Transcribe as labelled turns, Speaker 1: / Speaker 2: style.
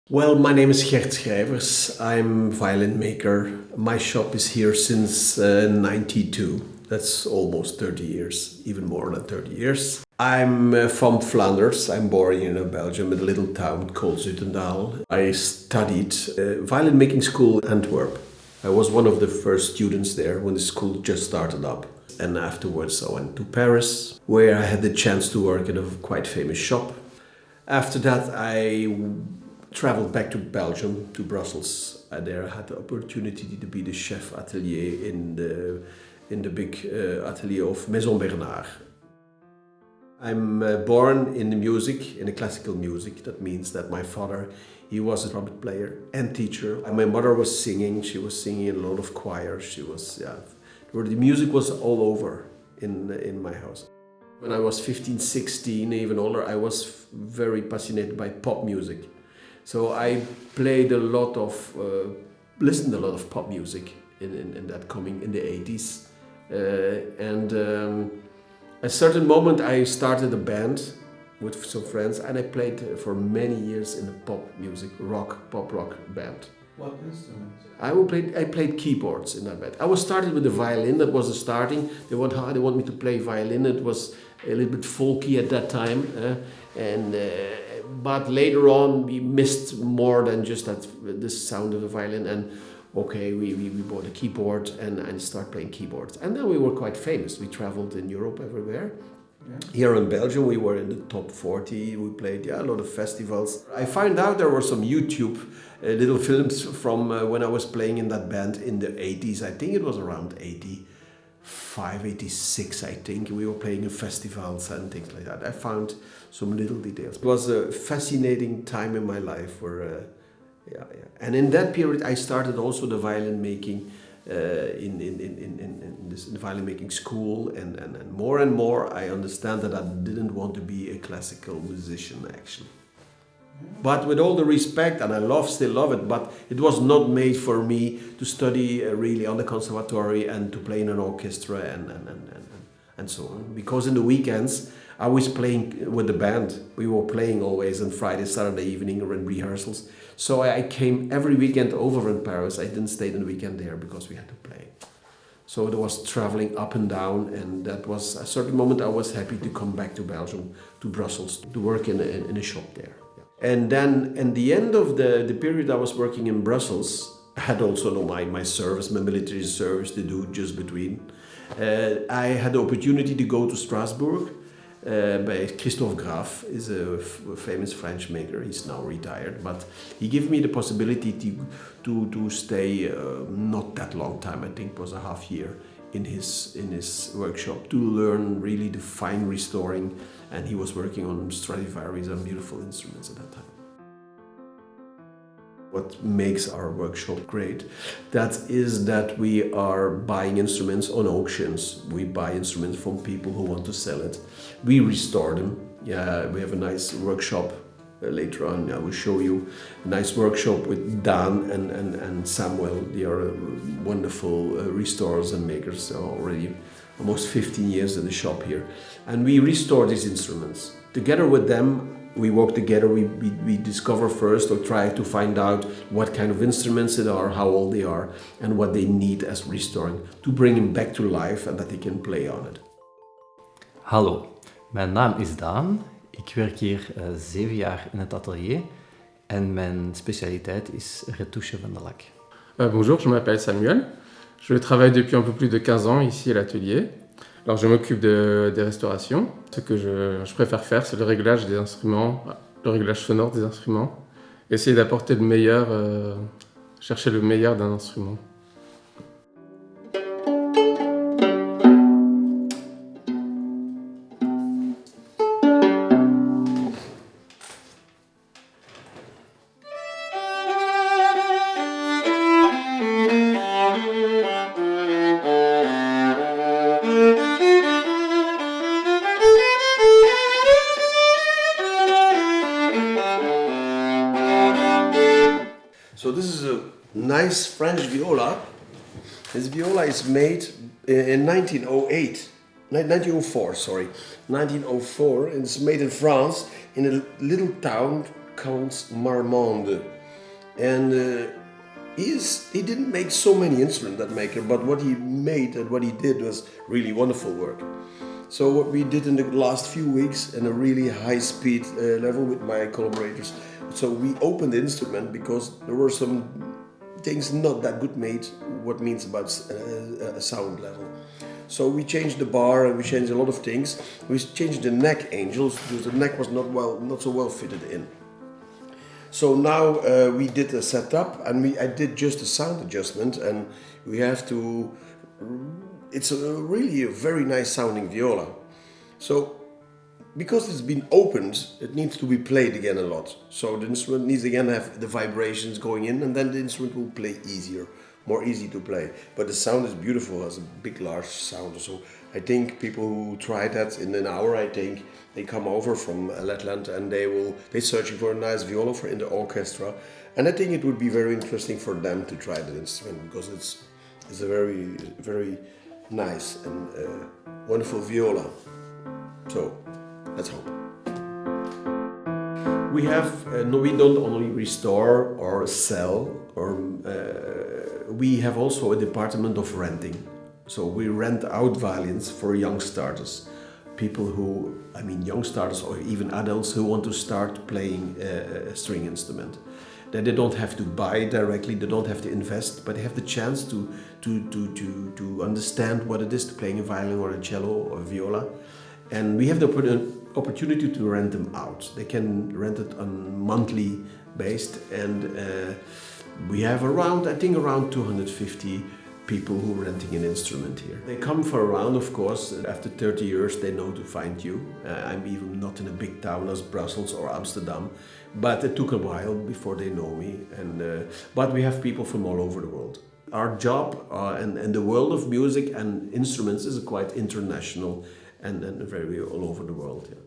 Speaker 1: Well, my name is Gert Schrijvers. I'm violin maker. My shop is here since 92. That's almost 30 years, even more than 30 years. I'm from Flanders. I'm born in Belgium, in a little town called Zutendaal. I studied violin making school in Antwerp. I was one of the first students there when the school just started up. And afterwards I went to Paris, where I had the chance to work in a quite famous shop. After that I traveled back to Belgium, to Brussels. There I had the opportunity to be the chef atelier in the big atelier of Maison Bernard. I'm born in the music, in the classical music. That means that my father, he was a trumpet player and teacher. And my mother was singing. She was singing in a lot of choirs. She was, where the music was all over in my house. When I was 15, 16, even older, I was very passionate by pop music. So I played a lot of, listened a lot of pop music in that coming in the 80s. At a certain moment I started a band with some friends and I played for many years in a pop music, pop rock band.
Speaker 2: What instruments?
Speaker 1: I played keyboards in that band. I was started with the violin, that was the starting. They want me to play violin, it was a little bit folky at that time. But later on we missed more than just the sound of the violin, and okay, we bought a keyboard and I started playing keyboards. And then we were quite famous. We traveled in Europe everywhere. Yeah. Here in Belgium we were in the top 40, we played a lot of festivals. I found out there were some YouTube little films from when I was playing in that band in the 80s. I think it was around 85, 86 I think. We were playing in festivals and things like that. I found some little details. It was a fascinating time in my life where and in that period I started also the violin making in this violin making school, and more I understand that I didn't want to be a classical musician actually. But with all the respect, and I still love it, but it was not made for me to study really on the conservatory and to play in an orchestra and so on. Because in the weekends I was playing with the band. We were playing always on Friday, Saturday evening or in rehearsals. So I came every weekend over in Paris. I didn't stay the weekend there because we had to play. So there was traveling up and down, and that was a certain moment I was happy to come back to Belgium, to Brussels, to work in a shop there. And then at the end of the period I was working in Brussels, I had also my service, my military service to do just between. I had the opportunity to go to Strasbourg. By Christophe Graff, is a famous French maker. He's now retired, but he gave me the possibility to stay not that long time. I think it was a half year in his workshop to learn really the fine restoring, and he was working on Stradivarius and beautiful instruments at that time. What makes our workshop great, that is that we are buying instruments on auctions. We buy instruments from people who want to sell it. We restore them. Yeah, we have a nice workshop. Later on I will show you a nice workshop with Dan and Samuel. They are wonderful restorers and makers. So already almost 15 years in the shop here. And we restore these instruments. Together with them, we work together, we discover first or try to find out what kind of instruments it are, how old they are, and what they need as restoring to bring them back to life and that they can play on it.
Speaker 3: Hallo, mijn naam is Daan. Ik werk hier 7 jaar in het atelier en mijn specialiteit is retouche van de lak.
Speaker 2: Bonjour, je m'appelle Samuel. Je travaille depuis un peu plus de 15 ans ici à l'atelier. Alors je m'occupe des restaurations. Ce que je préfère faire, c'est le réglage des instruments, le réglage sonore des instruments. Essayer d'apporter le meilleur, chercher le meilleur d'un instrument.
Speaker 1: So this is a nice French viola. This viola is made in 1908. 1904, sorry. 1904, and it's made in France in a little town called Marmande. And he didn't make so many instruments, that maker, but what he made and what he did was really wonderful work. So what we did in the last few weeks in a really high speed level with my collaborators. So we opened the instrument because there were some things not that good made, what means about a sound level. So we changed the bar and we changed a lot of things. We changed the neck angles because the neck was not so well fitted in. So now we did a setup and I did just a sound adjustment, and we have to. It's really a very nice sounding viola. So because it's been opened, it needs to be played again a lot. So the instrument needs again to have the vibrations going in, and then the instrument will play easier, more easy to play. But the sound is beautiful, has a big, large sound. So I think people who try that in an hour, I think they come over from Letland and they're searching for a nice viola in the orchestra. And I think it would be very interesting for them to try that instrument because it's a very, very nice and wonderful viola. So let's hope. We don't only restore or sell, we have also a department of renting. So we rent out violins for young starters, young starters or even adults who want to start playing a string instrument. That they don't have to buy directly, they don't have to invest, but they have the chance to understand what it is to playing a violin or a cello or a viola. And we have the opportunity to rent them out. They can rent it on monthly based, and we have around 250 people who are renting an instrument here. They come for a round, of course. After 30 years, they know to find you. I'm even not in a big town as Brussels or Amsterdam, but it took a while before they know me. But we have people from all over the world. Our job and the world of music and instruments is quite international and very all over the world. Yeah.